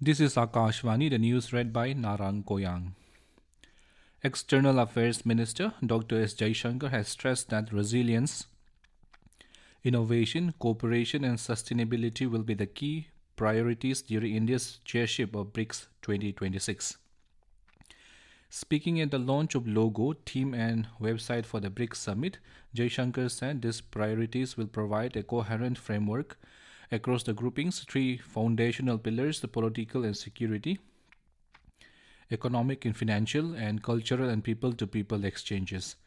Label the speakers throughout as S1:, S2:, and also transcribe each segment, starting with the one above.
S1: This is Akashvani, the news read by Narang Koyang. External Affairs Minister Dr. S. Jaishankar has stressed that resilience, innovation, cooperation, and sustainability will be the key priorities during India's chairship of BRICS 2026. Speaking at the launch of logo, theme, and website for the BRICS summit, Jaishankar said these priorities will provide a coherent framework across the grouping's three foundational pillars: the political and security, economic and financial, and cultural and people to people exchanges.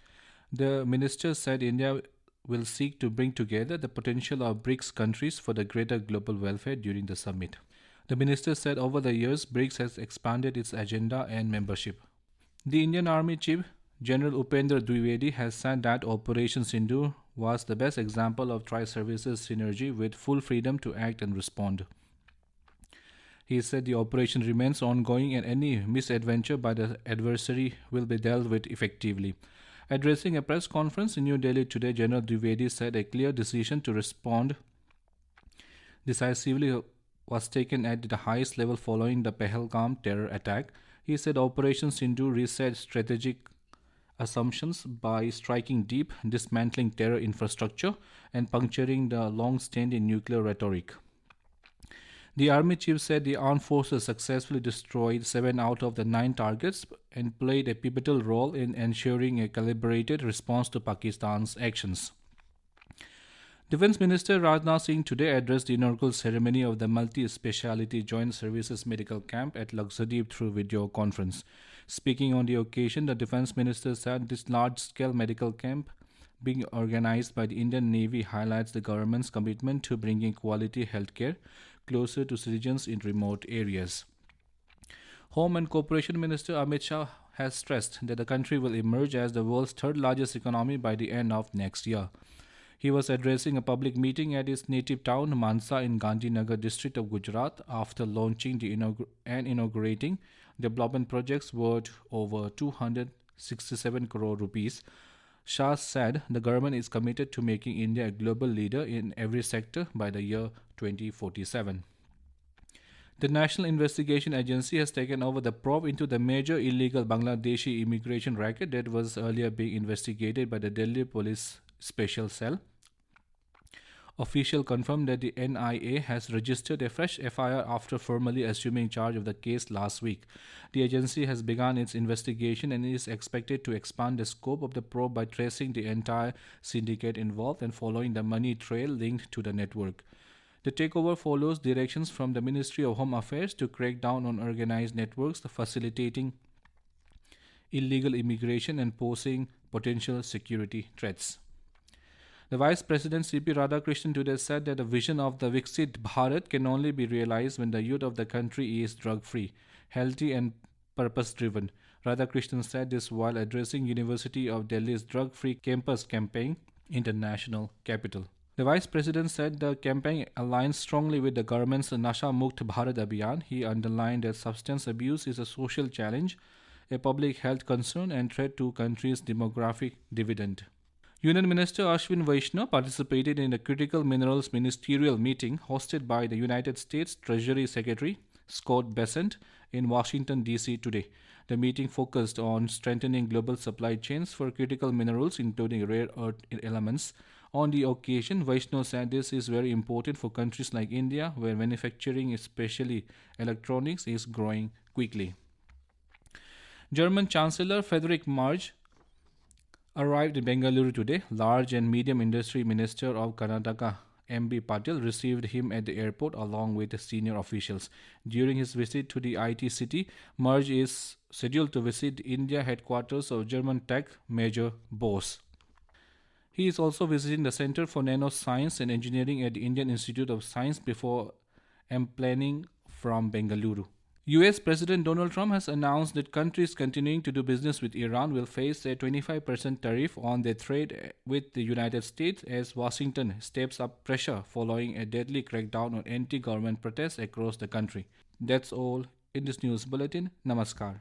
S1: The minister said India will seek to bring together the potential of BRICS countries for the greater global welfare during the summit. The minister said over the years, BRICS has expanded its agenda and membership. The Indian Army Chief General Upendra Dwivedi has said that Operation Sindoor was the best example of tri-services synergy with full freedom to act and respond. He said the operation remains ongoing and any misadventure by the adversary will be dealt with effectively. Addressing a press conference in New Delhi today, General Dwivedi said a clear decision to respond decisively was taken at the highest level following the Pahalgam terror attack. He said Operation Sindoor reset strategic assumptions by striking deep, dismantling terror infrastructure, and puncturing the long-standing nuclear rhetoric. The army chief said the armed forces successfully destroyed 7 out of the 9 targets and played a pivotal role in ensuring a calibrated response to Pakistan's actions. Defense Minister Rajnath Singh today addressed the inaugural ceremony of the multi-speciality Joint Services Medical Camp at Lakshadweep through video conference. Speaking on the occasion, the Defense Minister said this large-scale medical camp being organized by the Indian Navy highlights the government's commitment to bringing quality healthcare closer to citizens in remote areas. Home and Cooperation Minister Amit Shah has stressed that the country will emerge as the world's third largest economy by the end of next year. He was addressing a public meeting at his native town, Mansa, in Gandhinagar district of Gujarat after launching and inaugurating development projects worth over 267 crore rupees. Shah said the government is committed to making India a global leader in every sector by the year 2047. The National Investigation Agency has taken over the probe into the major illegal Bangladeshi immigration racket that was earlier being investigated by the Delhi Police Special Cell. Officials confirmed that the NIA has registered a fresh FIR after formally assuming charge of the case last week. The agency has begun its investigation and is expected to expand the scope of the probe by tracing the entire syndicate involved and following the money trail linked to the network. The takeover follows directions from the Ministry of Home Affairs to crack down on organized networks facilitating illegal immigration and posing potential security threats. The Vice President C.P. Radhakrishnan today said that the vision of the Viksit Bharat can only be realized when the youth of the country is drug-free, healthy and purpose-driven. Radhakrishnan said this while addressing University of Delhi's drug-free campus campaign in the national capital. The Vice President said the campaign aligns strongly with the government's Nasha Mukt Bharat Abhiyan. He underlined that substance abuse is a social challenge, a public health concern and threat to country's demographic dividend. Union Minister Ashwin Vaishnaw participated in a critical minerals ministerial meeting hosted by the United States Treasury Secretary Scott Bessent in Washington, D.C. today. The meeting focused on strengthening global supply chains for critical minerals, including rare earth elements. On the occasion, Vaishnaw said this is very important for countries like India, where manufacturing, especially electronics, is growing quickly. German Chancellor Friedrich Merz arrived in Bengaluru today. Large and Medium Industry Minister of Karnataka M.B. Patil received him at the airport along with senior officials. During his visit to the IT city, Merz is scheduled to visit India headquarters of German tech major Bose. He is also visiting the Center for Nanoscience and Engineering at the Indian Institute of Science before planning from Bengaluru. US President Donald Trump has announced that countries continuing to do business with Iran will face a 25% tariff on their trade with the United States as Washington steps up pressure following a deadly crackdown on anti-government protests across the country. That's all in this news bulletin. Namaskar.